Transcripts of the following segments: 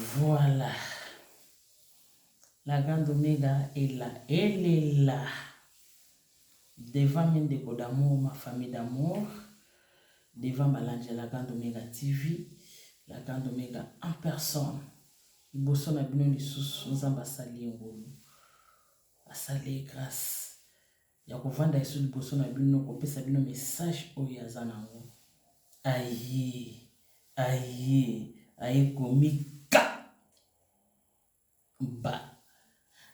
Voilà. La grande Oméga est là. Elle est là. Devant mes décos d'amour, ma famille d'amour. Devant Balange, la grande Oméga TV. La grande Oméga en personne. Bosso na bino lisusu nzamba asali ngolu. Asali grâce. Ya kovanda isu liboso na bino kopesa bino message oyo aza nango. Aye komika. Ba.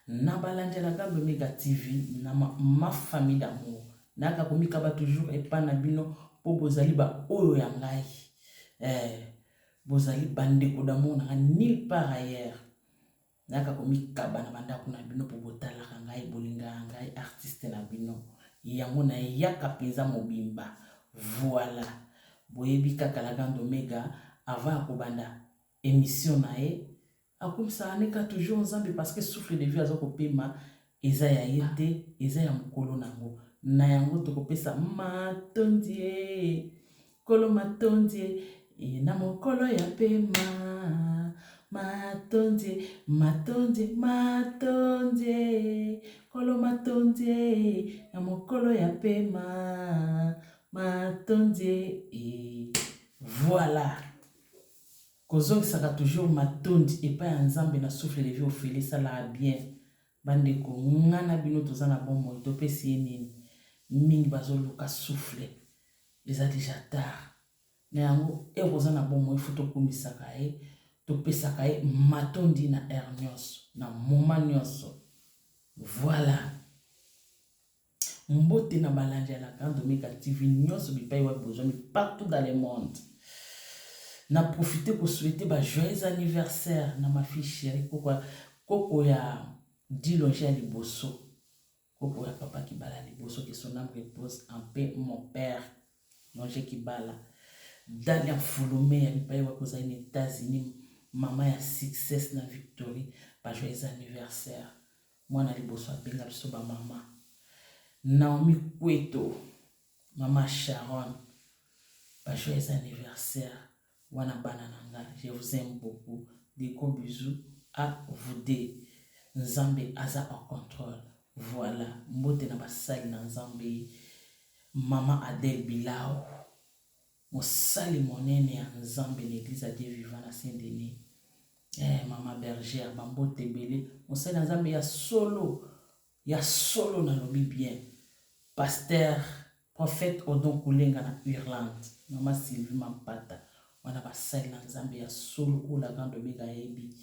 Na Balange la grande Oméga TV na ma famille d'amour. Naka komika ba toujours epa na bino po bozali ba oyo ya ngai. Bozali bandeko d'amour na nulle part ailleurs. Naka komika ba na bandako na bino po botala ngai bolinga ngai artiste na bino. Yango na yaka penza mobimba. Voilà. Boyebi kaka la grande Oméga avant akobanda émission na e. Akumisa aneka toujours nzambe parce que souffle de vie azoko pema eza ya yete, eza ya mukolo nango. Na yango tokopesa matondie. Kolo matondie na mokolo ya pema. Matondie, matondie, matondie. Kolo matondie na mokolo ya pema. Matondie. Voilà. Kozong saka toujours matondi et pas nzambe na souffle de vie au félé ça la bien. Bandeko ngana bino tozana bon mo to pesi nini. Mingi bazoluka souffle. Les a déjà tard. Na yango e kozana bon mo ifuto komisaka e to pesaka e matondi na hernios na moment nyonso. Voilà. Mbote na Balange la grande Oméga TV nyonso bipai wa besoin partout dans le monde. Na profiter pour souhaiter ba joyeux anniversaire na ma fille chérie Koko ya Dilonge ya liboso. Koko ya papa Kibala liboso que son âme repose en paix mon père Longe Kibala. Dalia Foulomé ya bipai wa koza aux États-Unis maman ya success na Victory ba joyeux anniversaire. Moi na liboso abenga biso ba maman. Naomi Kweto maman Sharon ba joyeux anniversaire. Wana banananga, je vous aime beaucoup. Des gros bisous à vous deux. Nzambe aza en contrôle. Voilà. Mbote na basali na Nzambe. Maman Adèle Bilao. Mosali monene ya Nzambe l'église à Dieu vivant à Saint-Denis. Maman bergère, bambote belé. Mosali na Nzambe ya solo. Ya solo na lobi bien. Pasteur, prophète Odon Koulenga na Irlande. Maman Sylvie Mampata. Wana basali na Nzambe ya solo ou la grande Oméga yebi.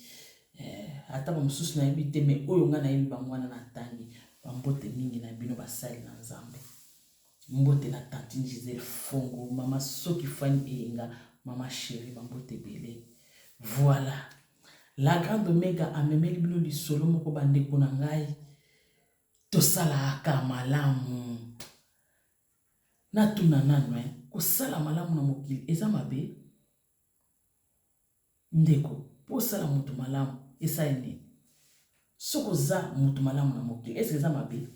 Ata ba mususu na yebi te me oyo nga na yebi ba mwana na tangi. Ba mbote mingi na bino basali na Nzambe. Mbote na tantine Gisèle Fongo, mama Soki Fani Enga, mama chérie ba mbote belé. Voilà. La grande Oméga a memeli bino di solo moko bandeko na ngai. Tosala aka malamu. Na tuna nanu kosala malamu na mokili eza mabe. Ndeko, po sala mutu malamu, esa ene. Soko za mutu malamu na mokili, est-ce que za mabe?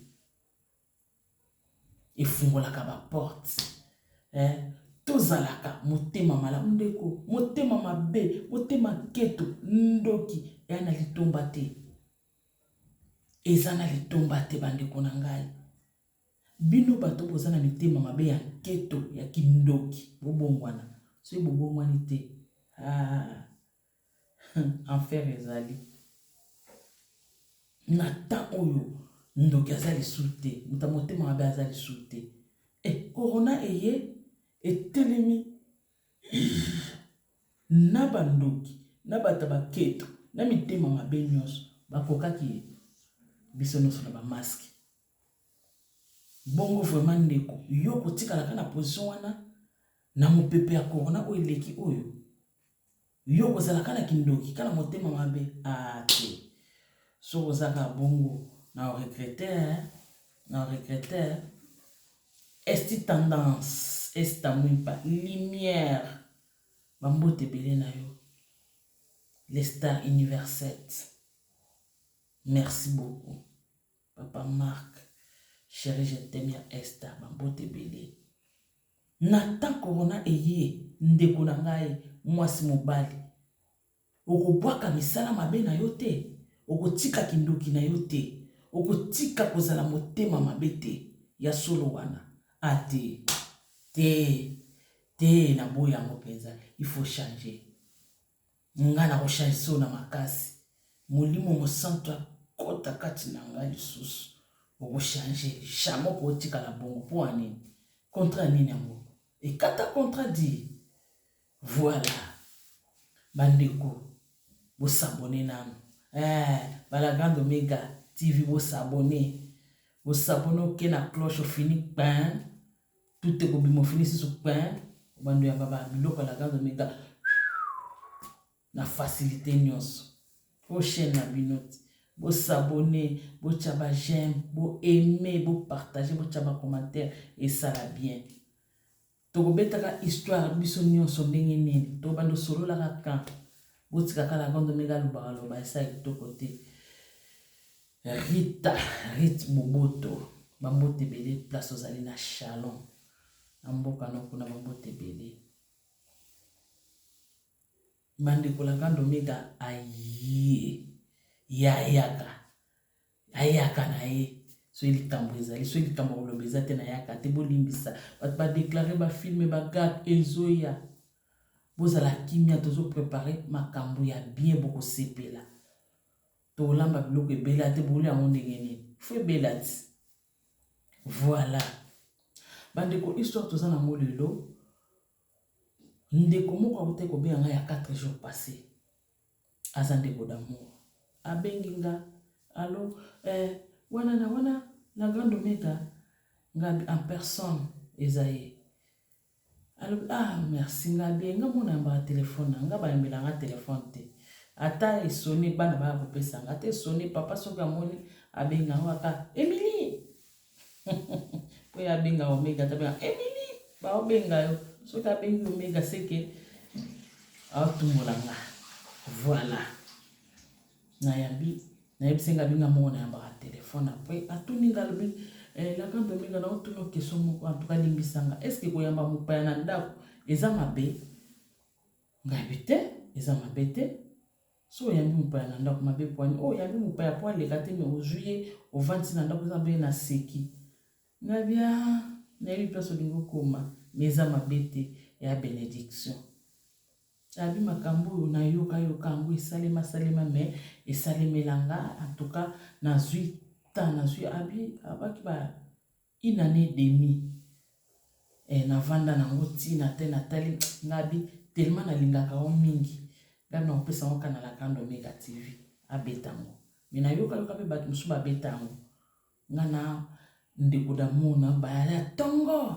Efungola ba porte. Tozalaka motema malamu ndeko, motema mabe, motema keto, ndoki, na litomba te. Eza na litomba te bandeko na ngai. Bino bato bozana mitema mabe ya keto, ya kindoki, bobongwana. So bobongwani te. Enfer ezali. Na ta oyo ndoki azali sute, mutamotema mabe azali sute. Corona eye etelemi na bandoki, na bataba keto, na mitema mabe nyonso, bakokaki biso nyonso na ba masque. Bongo vraiment ndeko, yo kotikala kana position wana na mopepe ya corona oyo eleki oyo. Yo kozala kana kindoki kana motema mabe te. So kozaka bongo na regretter, esti tendance, estamwipa, lumière. Bambote belé na yo. Les stars universelles. Merci beaucoup. Papa Marc, chérie, je t'aime ya Esther, bambote belé. Na tan corona eye ndeko na ngai mwasi mobali okobwaka misala mabe na yo te, okotika kindoki na yo te, okotika kozala motema mabe te ya solo wana. Ate te na boya yango penza, il faut changer. Ngana ko changer so na makasi. Molimo mosanto akota kati na nga lisusu. Oko changer, jamais ko tika la bongo po anini. Contrat nini yango? Et kata contrat dit voilà. Bandeko, vous s'abonnez nanu. Balagando Omega TV, vous s'abonnez. Vous s'abonnez au na cloche fini pain. Tout est comme fini sur pain. Bando ya baba biloko Balagando Omega. Na facilité nyonso. Au chaîne na binoti. Vous s'abonnez, vous tchaba j'aime, vous aimez, vous partagez, vous tchaba commentaire et ça va bien. Tokobetaka histoire biso nyonso ndenge nini to bando solo la kan botika kala Balagando Omega lubaka loba esa kitoko te. Rit Boboto bambote bele place ozali na Shalom amboka no kuna bambote bele bandeko Balagando Omega aye ayaka na ye. So il tambouza, so il tambouza bezate na yaka te bolimbisa ba déclarer ba filmer ba gag ezoya bozala kimia tozo préparer makambo ya bien boko sepela to lamba biloko ebela te boli yango ndenge nini fo ebela ti. Voilà bandeko histoire toza na ngo lelo ndeko moko akote kobenga nga ya 4 jours passés aza ndeko d'amour abengi nga allo wana na Balagando Omega ngabi en personne ezaye. Alors merci ngabi nga mona ba téléphone nga ba mbela nga téléphone te ata esoni bana ba kopesa nga te soni papa soka moni abenga waka Emily po ya benga Omega tabenga Emily ba obenga yo soka benga Omega seke autumolanga. Voilà na yambi na yebsenga binga mona yamba téléphone après atuninga lobi Balagando Omega na otuno question moko en tout cas limbisanga est-ce que koyamba mopaya na ndako eza mabe ngabite eza mabete so yambi mopaya na ndako mabe poani yambi mopaya po aleka te mais au juillet au 20 na ndako eza be na seki ngabia na yebi place olingo koma mais eza mabete ya bénédiction. Abi makambo na yoka yango esalema mais esalemelanga en tout cas na zui abi abaki ba une année et demie na vanda nango tina te natali ngabi tellement nalingaka o mingi ngabi na opesa ngo kana Balagando Omega TV abetango mais na yoka pe bato musu ba betango ngana ndeko d'amour na baya tongo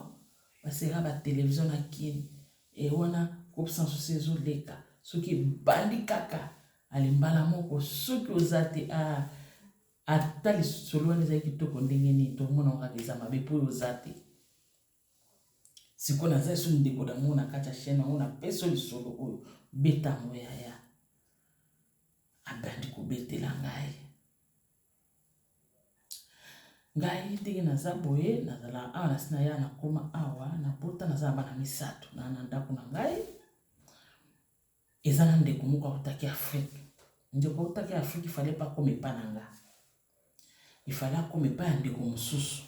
basera ba télévision na kini wana kopsanso sezo leka soki bandi kaka alimbala moko soki ozate atali solo wana ezali kitoko ndenge nini tomona kaka eza mabe po ozate siko naza so ndeko d'amour na kati ya chaîne nango na peso lisolo oyo betango yaya abandi kobetela ngai ndenge naza boye nazala awa nasina ya nakoma awa na pota naza bana misato na ndako na ngai eza na ndeko moko akotaki Afrique. Ndeko akotaki Afrique ifale pa kome pa na nga ifale akome pa ya ndeko mosusu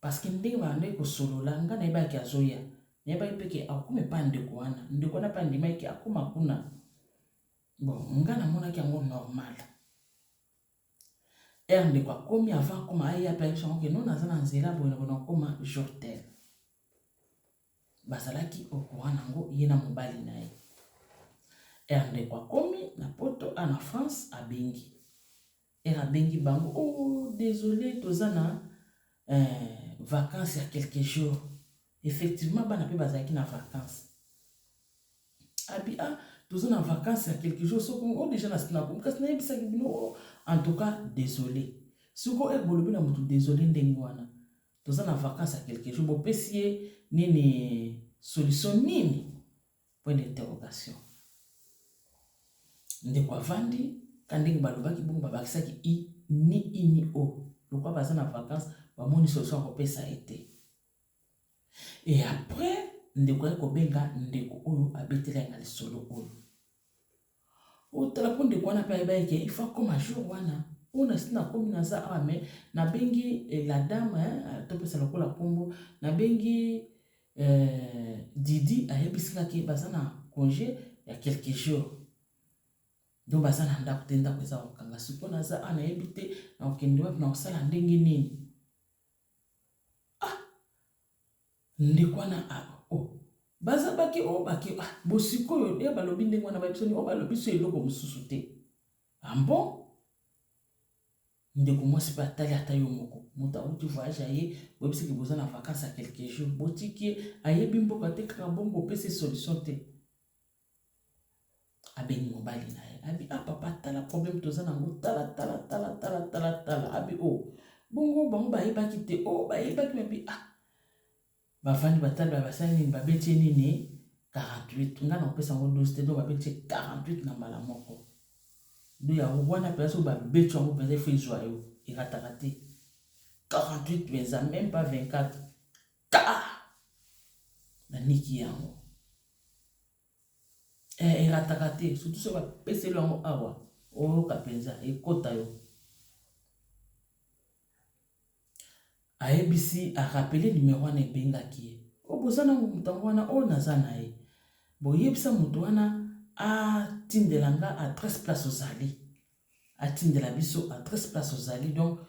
parce que ndenge bande kosolola nga na yebaki azoya na yebaki peke akome pa ndeko wana ndeko wana pa ndimaki akoma kuna bon nga namonaki yango normal ndeko akomi avant koma aya pa yeso ke non naza na nzela boye na koma Jortel bazalaki okuwa nango ye na mobali na ye ndeko akomi na poto na France abengi abengi bango désolé toza na vacances ya quelques jours effectivement bana pe bazalaki na vacances abi toza na vacances ya quelques jours soko déjà na kasi na yebisaki bino en tout cas désolé soko bolobi na mutu désolé ndenge wana toza na vacances ya quelques jours bopesi ye nini solution nini point d'interrogation ndeko avandi kandenge balobaki bongo babakisaki ni o lokwa baza na vacances bamoni solution akopesa ete et après ndeko ayi kobenga ndeko oyo abetela nga lisolo oyo o telefone de quoi na pa eba ke il faut comme un jour wana on a sina comme na za mais na bengi la dame hein to pesa lokola kombo na bengi Didi a yebisika ke bazana congé il y a quelques jours donc bazana ndako te ndako eza okanga siko na za ana yebite na okende wapi na osala ndenge nini ndekwana oh baza baki o baki bosiko yo ya balobi ndenge wana babisoni o balobi so eloko mosusu te bon ndeko mwasi pe atali ata yo moko moto auti voyage aye boyebisiki boza na vacances à quelques jours botiki ayebi mboka te kaka bongo opesi solution te abengi mobali na ye abi papa tala problème toza nango tala abi bongo bango bayebaki te bayebaki mebi bafandi batali basali nini babeti nini 48 nga na opesa ngo 12 te do babeti 48 na mbala moko do ya wana pesa babeti yango pesa ifo izwa yo irataka te 48 pesa même pas 24 na niki yango irataka te surtout so bapeseli yango awa oyoka mpenza ekota yo ayebisi arapele numéro wana ebengaki ye oboza nango moto wana oyo naza na ye boyebisa moto wana atindela nga adresse place ozali atindela biso adresse place ozali donc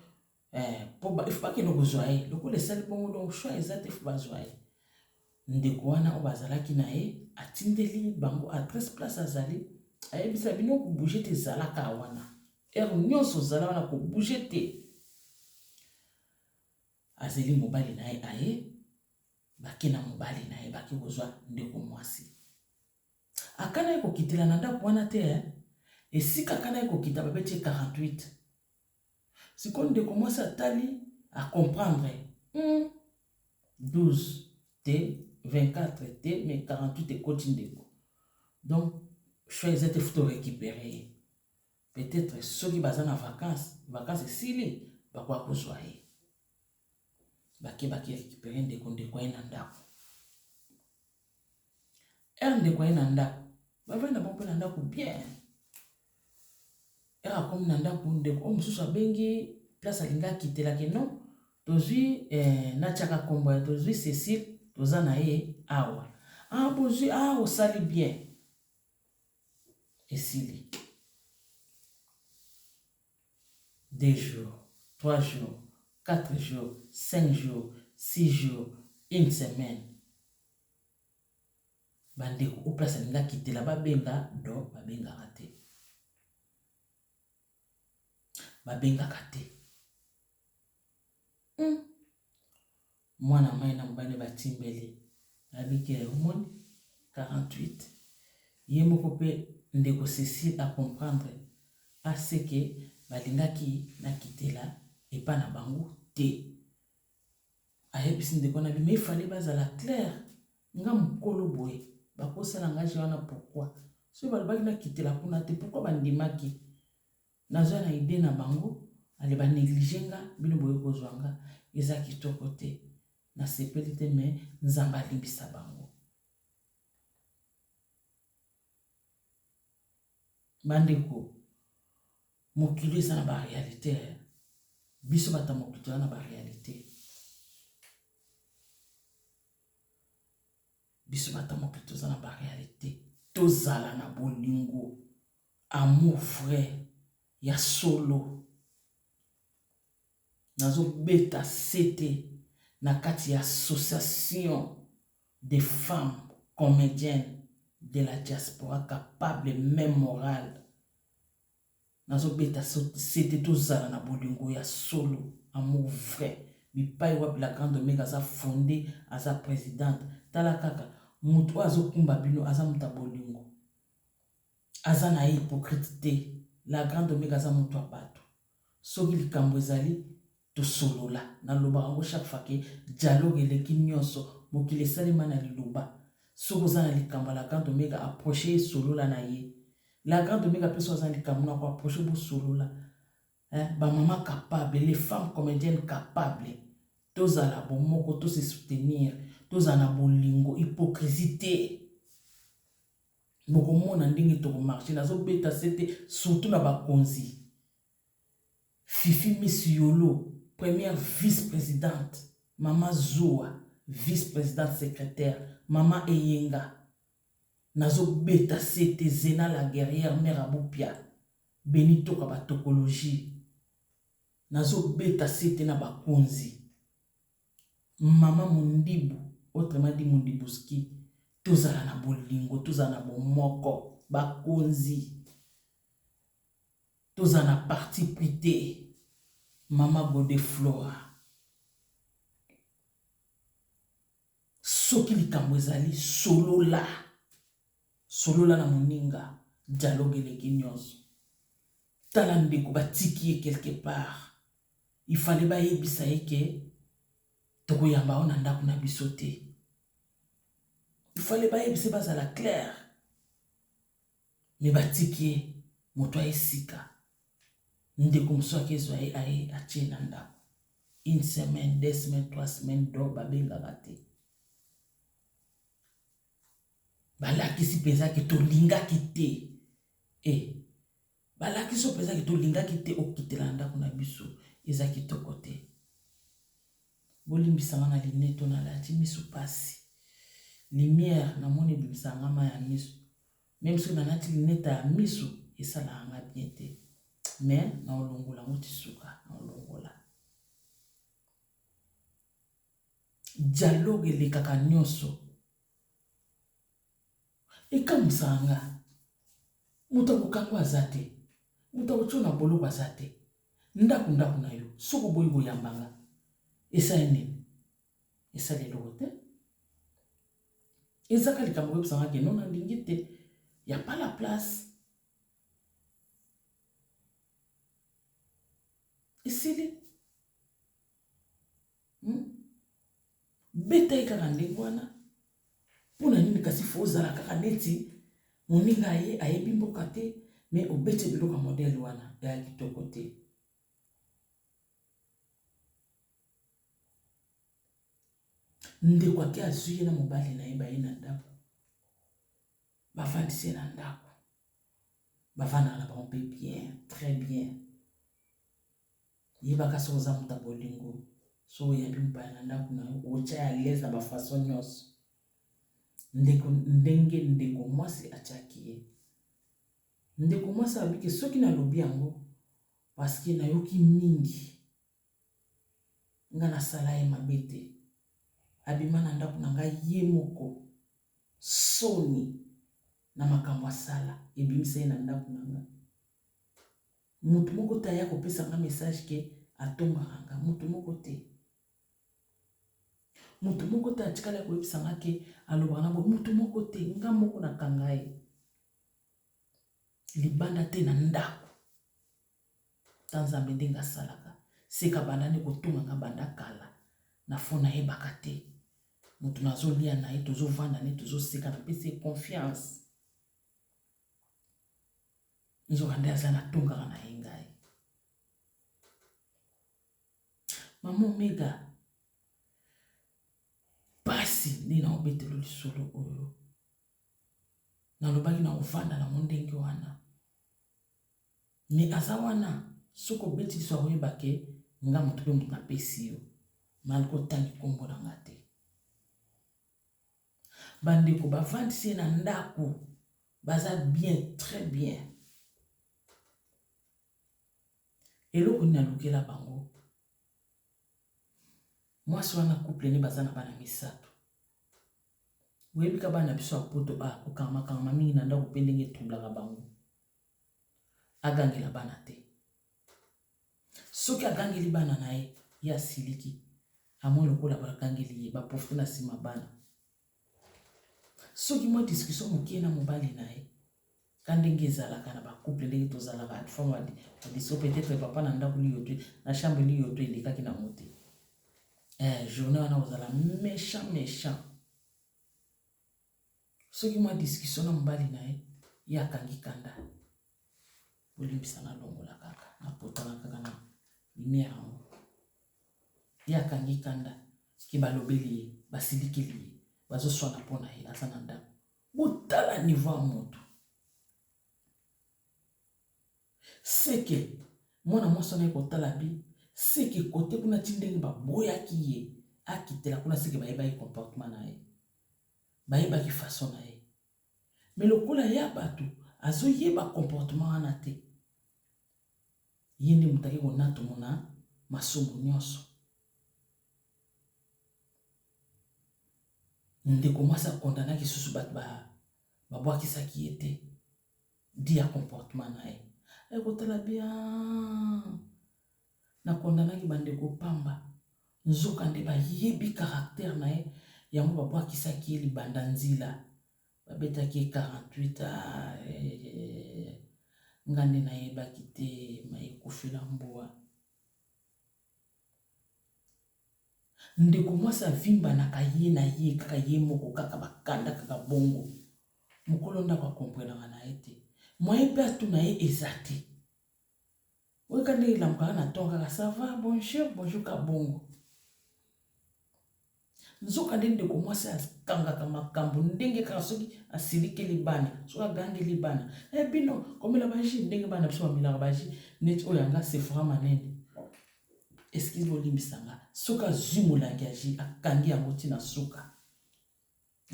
il faut bakende kozwa ye lokola esali bongo donc choix eza te faut bazwa ye ndeko wana oyo bazalaki na ye atindeli bango adresse place azali ayebisa bino kobouge te ezalaka wana ere nyonso ozala wana kobouge te azeli mobali na ye aye bake na mobali na ye bake kozwa ndeko mwasi akana ye kokitela na ndako wana te esika akana ye kokita babeti 48 sikoyo ndeko mwasi atali acomprendre 12 te 24 te mais 48 ekoti ndeko donc choix eza te futo récupérer ye peut-être soki baza na vacances esili bakoya kozwa ye baki récupérer ndeko ye na ndako ndeko ye na ndako bavanda bango mpe na ndako bien akomi na ndako ndeko oyo mosusu abengi place alingi akitelaki non tozwi natiaka kombo ya tozwi Cécile toza na ye awa bozwi osali bien esili 2 jours 3 jours 4 jours 5 jours 6 jours 1 semaine bandeko o place alingi akitela babenga do babengaka te mwana mai na mobali batimbeli abiki omoni 48 ye moko mpe ndeko Cécile a comprendre aseke balingaki nakitela epa na bango te ayebisi ndeko na bima ifale bazala clair nga mokolo boye bakosala ngaje wana pourquoi so balobaki nakitela kuna te pourquoi bandimaki nazwa na ide na bango ale banéglige nga bino boye kozwa nga eza kitoko te nasepeli te me nzambe alimbisa bango bandeko mokili eza na baréalité biso bata mokili toza na baréalité biso bata mokili toza na baréalité tozala na bolingo amour vrai ya solo nazobeta sete na kati ya association des femmes comédiennes de la diaspora capable même morale nazobeta sete tozala na bolingo ya solo amour vrai bipai wapi la grande omega aza fondé aza présidente tala kaka mutu azokumba bino aza muta bolingo aza na hypocrite te la grande omega aza mutu abato soki likambo ezali tosolola nalobaka yango chaque fois ke dialogue eleki nyonso mokili esalema na liloba soki oza na likambo la grande omega approche esolola na ye la grande omega mpe so aza na likambo na koapproche bosolola bamama capable les femmes comédiennes capable tozala bomoko tose soutenir tozala na bolingo hypocrisie te bokomona ndenge toko marché nazo beta c'était surtout na bakonzi. Fifi Miss Yolo, première vice-présidente. Maman Zoua, vice-présidente secrétaire. Maman Eyenga. Nazo beta c'était Zena la guerrière mère Aboupia. Benito kaba topologie. Nazo beta c'était na bakonzi. Maman Mundibu, autrement dit Mundibuski. Tozala na bolingo, tozala na bomoko, bakonzi. Tozala na parti prité. Mama Godeflora. Soki likambo ezali solola. Solola na moninga. Dialogue eleki nyonso. Tala ndeko batiki quelque part. Il fallait ba yebisa eke toko yamba ona ndako na biso te. Il fallait ba yebisa bazala clair. Mais batiki moto esika. Ndeko msoki ezwa aye atie na ndako. Une semaine, 2 semaines, 3 semaines do babenga gate. Balakisi peza ki to linga kite. Balakisi peza ki to linga kite okitela ndako na biso eza kitoko te. Bolimbisanga na lineto na lati miso pasi. Lumière na moni bimisanga ma ya miso. Même si na nati lineta ya miso esala anga bien te. Mais na olongola moti suka na olongola. Dialogue le kaka nyonso. Eka musanga. Muta kukangu azate. Muta kuchona bolo kwa zate. Ndaku na yo. Soko boyi boyambanga. Esa ene. Esa le lote. Esa kalikambo musanga ke non ndingite. Y a pas la place. Esili. Beta ikaka ndengwana. Puna nini kasi fozala kaka neti. Moninga aye bimboka te. Mais obete biloka modèle wana. Ya kitoko te. Ndeko ake azuye na mobali na ye baye na ndako. Bavandisi na ndako. Bavanda na bango bien, très bien. Yebaka soza muta bolingo. So ya bimba na ndako na yo. Ocha ya l'aise na ba façon nyonso. Ndeko mwasi achaki ye. Ndeko mwasi abike soki na lobi yango. Parce que na yoki mingi. Nga na sala ye mabete. Abima na ndako na nga ye moko. Soni. Na makambo sala. Ebimisa ye na ndako na nga. Mutu moko ta ya kopesa nga message ke atonga nga. Mutu moko te. Mutu moko ta atikala ya koyebisa nga ke aloba na bo. Mutu moko te. Nga moko na kangaye. Libanda te na ndako. Tanzambe ndenga salaka. Seka bandane kotonga nga banda kala. Na fona ye bakate. Mutu nazo lia na ye. Tozo vanda ne. Tozo seka na pese confiance. Njo kande azana tonga na yengai. Maman Omega. Pasi ni na obetelo lisolo oyo. Na lobaki na ovanda na mondengi wana. Me aza wana. Soko beti so oyeba ke nga mutu pe mutu na pesi yo. Malko tangi kombo na ngate. Bandeko bavandisi na ndako. Baza bien, très bien. Eloko ni alukela bango. Mwasi wana couple ni baza na bana misato. Webika bana biso apoto kokama mingi na ndako pe ndenge etumblaka bango. Agangela bana te. Soki agangeli bana na ye, ya siliki. Amo lokola bagangeli ye, baprofite na nsima bana. Soki mwa discussion mokie na mobali na ye, kandenge ezalaka na ba couple ndenge tozalaka atfama wadi. Diso peut-être papa na ndako li yoto, na chambre li yoto elekaki na mote. Journée wana ozala méchant. Soki mwa discussion na mobali na ye, ya kangi kanda. Olimbisa na longola kaka, na potana kaka na lumière yango. Ya kangi kanda, ki balobeli ye, basilikeli ye, bazo swana pona ye, asa na ndako. botala niveau ya moto. Seke mwana mwasi na kotala bi seke kote kuna tindenge baboyaki ye akitela kuna seke bayebaki comportement na ye bayebaki façon na ye mais lokola ya bato azoyeba comportement wana te ye nde moto ake konatomona masumu nyonso. Ndeko mwasi akondanaki susu bato babwakisaki ye te di ya comportement na ye ekotala bien nakondanaki bandeko pamba nzoka nde bayebi caractère na ye yango babwakisaki ye libanda nzila babetaki ye 48 nga nde nayebaki te mayekufela mboa. Ndeko mwasi avimbanaka ye na ye kaka ye moko kaka bakanda kaka bongo mokolo ndako akomprenaka na ye te moye mpe atuna ye eza te oyeka ndenge elamukaka na ton kaka ça va bonjour ka bongo nzoka nde ndeko mwasi akangaka makambo ndenge kaka soki asilikeli bana soki agangeli bana bino komela baji ndenge bana biso bamelaka baji neti oyo anga Sephora manene excuse bolimbisanga soki azwi molangi ya ji akangi yango ntina suka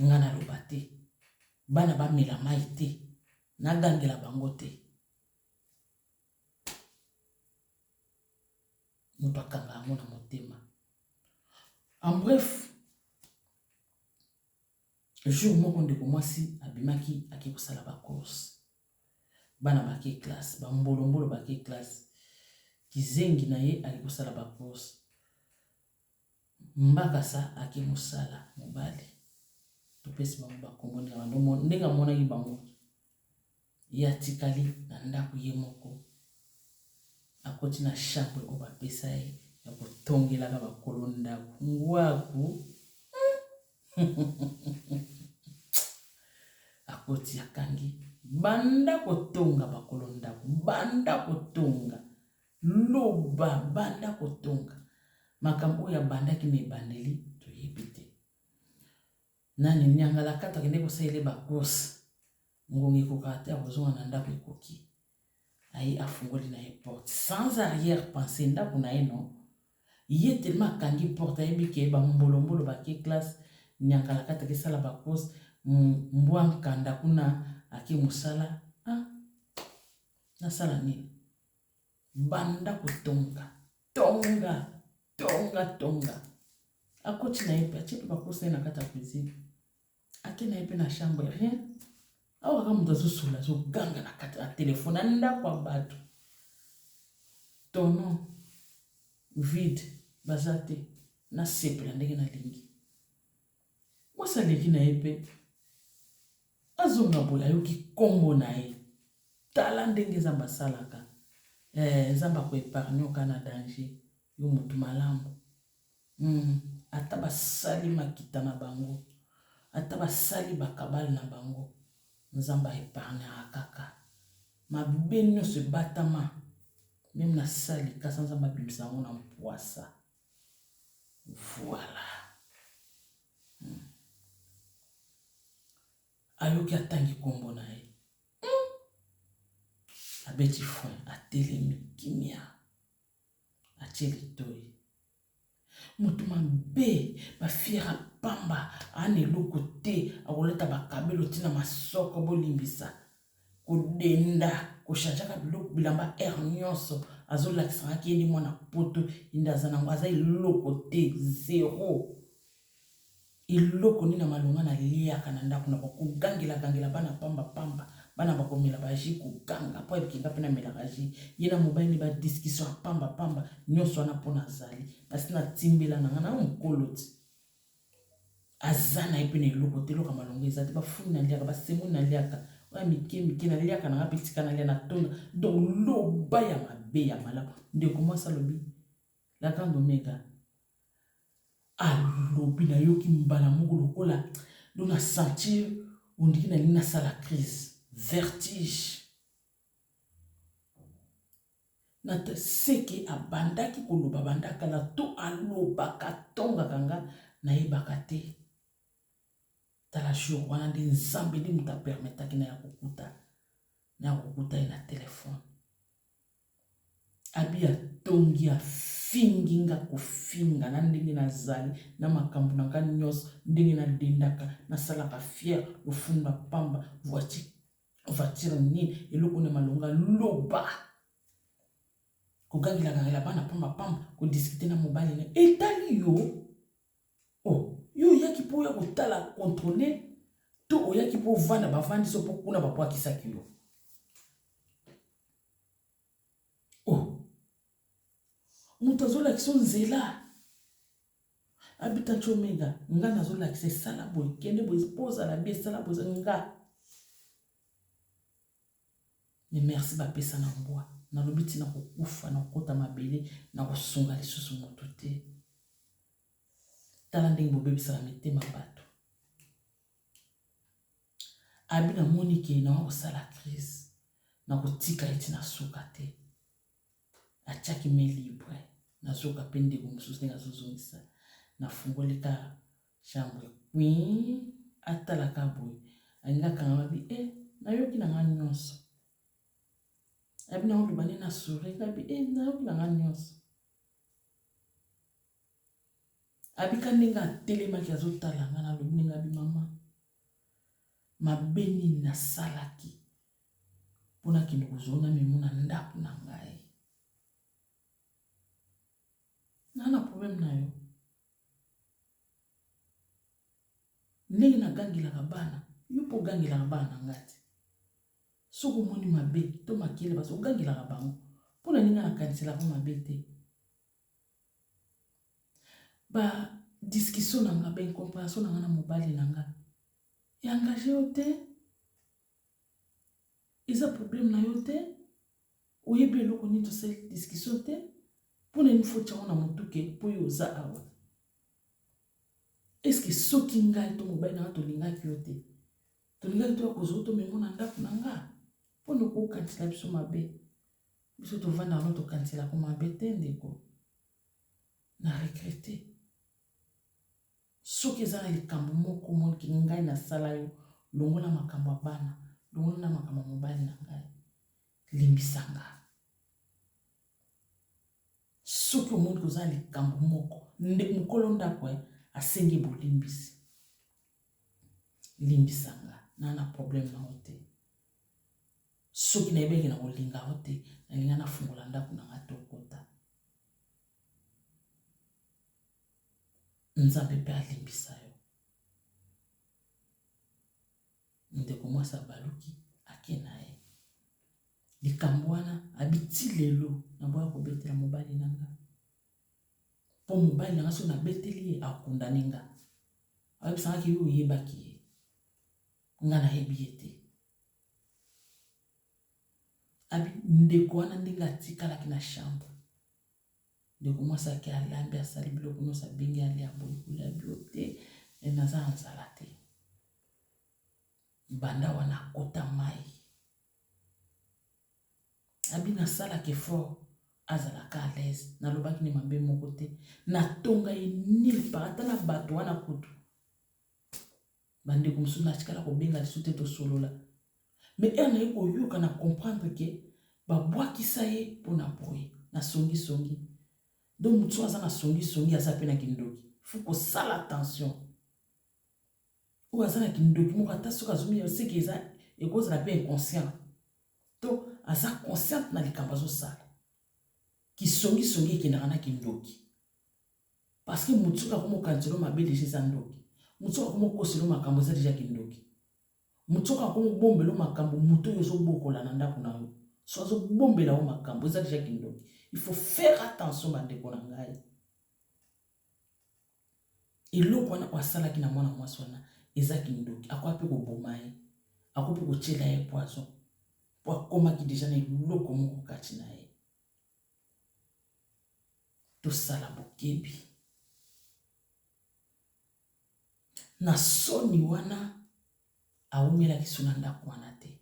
nga naloba te bana bamela mai te nagangela bango te moto akanga yango na motema. En bref jour moko ndeko mwasi abimaki ake kosala bacourse bana bake classe bambolombolo bake classe kizengi na ye ake kosala bacourse mbakasa ake mosala mobali topesi bango bakomboni na bango ndenge amonaki bango ye atikali na ndako ye moko akoti na chambre oyo bapesa ye ya kotongelaka bakolo ndako ngwaku akoti akangi banda kotonga bakolo ndako banda kotonga loba banda kotonga makambo oyo abandaki na ebandeli toyebi te nani nyangala kata akende kosalela bacourse ngongo ekokaka te akozonga na ndako ekoki aye afungoli na ye porte sans arrière pensée ndako na ye non ye tellement akangi porte ayebi ke bambolombolo bake classe nyangala kata akesala bacourse mbwa nkanda kuna ake mosala nasala nini banda kotonga tonga akoti na ye mpe atie mpe bacourse ye na kati ya cuisine ake na ye mpe na chambre rien awa kaka moto azosola azoganga na kati ya telefone na ndako ya bato tono vide baza te nasepela ndenge nalingi mwasi aleki na ye mpe azonga boye ayoki kombo na ye tala ndenge nzambe asalaka nzambe akoepargne oka na danger yo motu malamu ata basali makita na bango ata basali bakabale na bango nzambe aepargnaka kaka mabe nyonso ebatama meme na sali kasa nzambe abimisa yango na mpwasa voilà ayoki atangi kombo na ye abeti foin atelemi kimia atie litoi moto mabe bafiera pamba ana eloko te akoleta bakabelo ntina masoko bolimbisa kodenda koshanjaka biloko bilamba air nyonso azolakisangaki ye ndi mwana poto inde aza nango aza eloko te zero eloko nini na malonga na liaka na ndako na bakogangela bana pamba bana bakomela baji koganga po ebikinga mpe na melaka ji ye na mobali ni badiscussion ya pamba nyonso wana mpo na azali basi na timbela nanga na mokolo ti aza na ye mpe na eloko te eloko ya malonga eza te bafuni na liaka basemuni na liaka oya mike na liaka nanga mpe tika na lia na tonda donc loba ya mabe ya malamu ndeko mwasi alobi lakando meka alobi nayoki mbala moko lokola do na sentir ondiki nalingi nasala crise vertige na seke abandaki koloba bandaka na to alobaka tongaka nga nayebaka te tala jour wana nde nzambe nde mutu apermetaki na ya kokuta ye na telefone. Abi atongi afingi nga kofinga na ndenge nazali na makambo na nga nyonso ndenge nadendaka nasalaka fier lofunda pamba voiture nini eloko na malonga loba kogangela bana pamba kodiskute na mobali na etali yo. Oh, yo yaki po ya kotala contrôler to oyaki po vanda bavandi so po kuna babwakisaki yo. Oh, mutu azolakisa nzela abita nchomega nga nazolakisa esala boye kende boye pozala bie esala boye nga. Mais merci bapesa na mbwa nalobi ntina kokufa na kokota mabele na kosunga lisusu moto te. Tala ndenge bobebisaka mitema bato. Abi na monike na wakosala crise na kotika eti na suka te. Atiaki me libre na suka pe ndeko mosusu ndenge azozongisa na fungolika chambre kwi atalaka boye alingaka nga babi nayoki na nga nyonso. Abi na oloba nde na sourire babi nayoki na nga nyonso. Abi ka ndenge atelemaki azotala nga nalobi ndenge abi mama mabe nini nasalaki mpona kende kozwa na memo na ndako na ngai. Na problème na yo ndenge nagangelaka bana yo mpo ogangelaka bana na nga te. Soki omoni mabe to makele basi ogangelaka bango mpona ninga nakaniselaka mabe te. Ba discussion na nga incompréhension na nga na mobali na nga engagé yo te. Eza problème na yo te. Oyebi eloko nini tosali discussion te. Mpona nini fo tiango na motuke mpo yo oza awa. Eske soki ngai to mobali na nga tolingaki yo te. Tolingaki to ya kozwa to memo na ndako na nga. Mpona kokanisela biso mabe. Biso tovanda wana tokanisela ko mabe te ndeko. Na regrete. Soki eza na likambo moko moniki ngai nasala yo longo na makambo ya bana longo na makambo ya mobali na ngai limbisanga. Soki omoni koza likambo moko mokolo ndako asengi bolimbisi limbisanga na problème na ote. Soki na ebeki na kolinga ote nalinga na fungola ndako na nga tokota. Nzambe pe alimbisa yo. Ndeko mwasi abaluki ake na ye. Likambo wana abiti lelo na boya kobetela mobali na nga. Po mobali na nga so nabeteli ye akondane nga. Ayebisangaki yo oyebaki ye. Nga nayebi ye te. Abi ndeko wana ndenge atikalaki na chambre. Ndeko mwasi ake alambi asali biloko nyonso abengi alia boye kolia bio te naza nzala te. Banda wana akota mai. Abi nasalaka effort azalaka à l'aise nalobaki ne mabe moko te natonga ye nil part ata na bato wana kutu bandeko mosusu natikala kobenga lisusu te tosolola. Mais na ye koyoka na comprendre ke babwakisa ye mpona boye na songi. Donc mutu aza na songi aza pe na kindoki. Faut kosala attention. Ou aza na kindoki moko ata soki azomi seki eza ekozala pe inconscient. To aza conscient na likambo azosala. Kisongi ekendaka na kindoki. Parce que mutu soki akoma okaniselo mabe deja eza ndoki. Mutu soki akoma okoselo makambo eza deja kindoki. Mutu soki akoma obombela makambo mutu oyo ozobokola na ndako na yo. So azobombela o makambo eza deja kindoki. Il faut faire attention bandeko na ngai. Eloko wana wasalaki na mwana mwasi wana eza kindoki. Akoya pe koboma ye. Akoya pe kotiela ye poison. Po akomaki deja na eloko moko kati na ye. Tosala bokebi. Na soni wana aomelaki so na ndako wana te.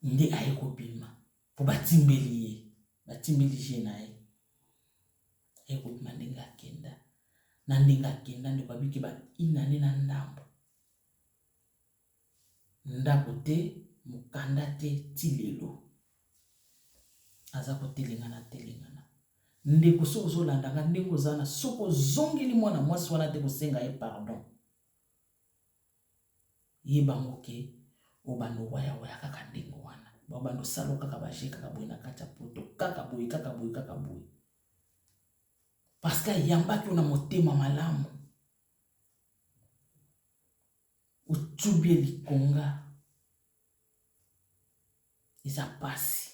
Nde aye kobima. Po batimbeli ye. Batimbeli je na ye. Aye kobima ndenge akenda. na ndinga kenda ndeko abiki ba inane na ndambo ndako te mukanda te tilelo aza kotelengana ndeko soko ozolandanga ndenge ozana soko ozongeli mwana mwasi wana te kosenga ye pardon yebango ke obando waya kaka ndenge wana babando salo kaka baje kaka boye na kati ya poto kaka boye parce que yambaki ona motema malamu otubie likonga eza pasi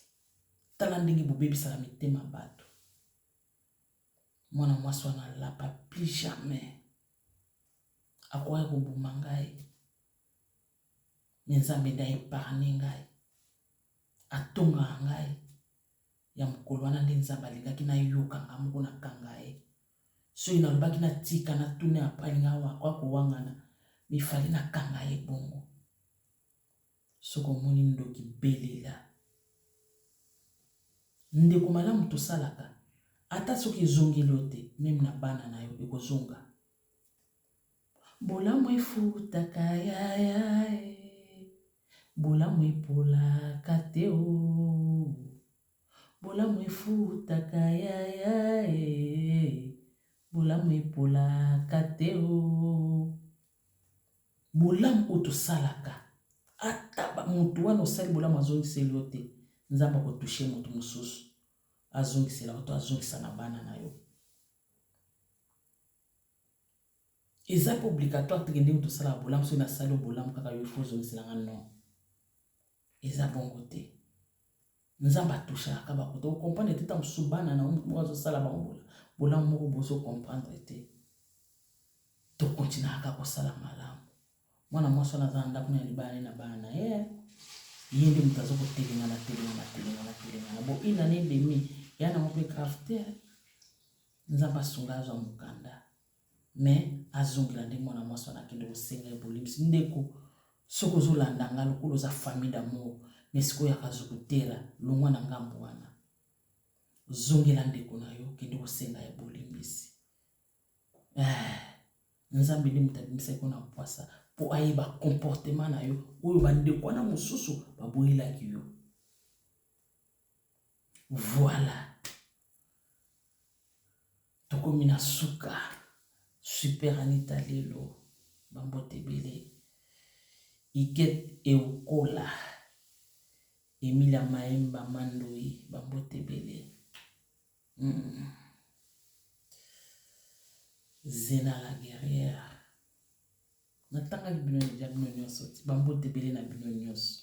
tala ndenge bobebisaka mitema bato mwana mwasi wana alapa plus jamais akoya koboma ngai me Nzambe nde aepargne ngai atonga ngai ya mokolo wana nde Nzambe alingaki nayokanga moko nakanga ye soki nalobaki natika natune apalinga awa kowangana mifali nakanga ye bongo soko omoni ndoki belela ndeko malamu tosalaka ata soki ezongeli yo te meme na bana na yo ekozonga bolamu efutaka yayae bolamu epolaka te o bolamu efutaka yayae bolamu epolaka te o bolamu oyo tosalaka ata motu wana osali bolamu azongiseli yo te Nzambe akotushe motu mosusu azongisela yo to azongisa na bana na yo eza mpe obligatoire teke ndenge tosala bolamu soki nasali yo bolamu kaka yo ifo ozongiselanga non eza bongo te Nzambe atushaka bakoto okomprendre te ta mosusu bana na moko azosala bango bolamu moko bozo comprendre te tokontinaka kosala malamu mwana mwasi wana aza na ndako na libala na bana na ye nde moto azokotelengana bo inane demi yana moko egrave te Nzambe asunga azwa mokanda me azongela nde mwana mwasi wana akende kosenga ebolimisi ndeko soki ozolandanga lokolo oza famille d'amour me sikoyo akazokotela longwa na ngambo wana zongela ndeko na yo kende kosenga ebolimbisi Nzambe nde moto abimisaki mpona poasa po ayeba comportement na yo oyo bandeko wana mosusu baboyelaki yo voilà tokomi na suka super Anita lelo bambote ebele Iget Eukola Emilia Maemba Mandoi bambote ebele Zena la guerrière natanga bino ya bino nyonso bambote ebele na bino nyonso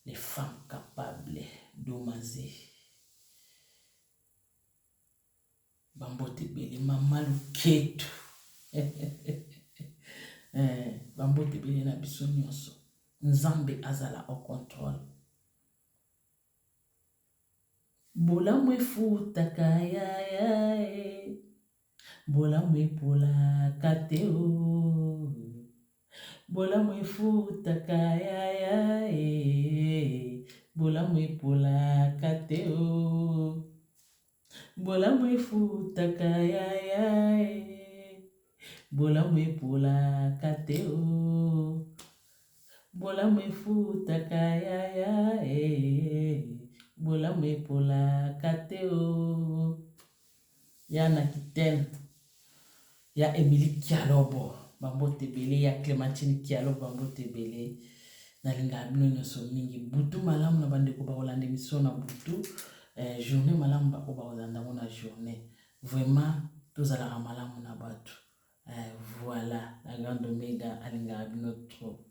les femmes capables d'omazer bambote ebele mama Luketu bambote ebele na biso nyonso Nzambe azala au contrôle bolamu efutaka yayae bolamu epolaka te o bolamu efutaka yayae bolamu epolaka te o bolamu efutaka yayae bolamu epolaka te o bolamu efutaka yayae bolamu epolaka te o yana kitene ya Emily Kialobo bambote ebele ya Clémentine Kialobo bambote ebele nalinga bino nyonso mingi butu malamu na bandeko bakolanda émission na butu journée malamu bako bakolanda ngo na journée vraiment tozalaka malamu na bato voilà la grande Omega alinga bino trop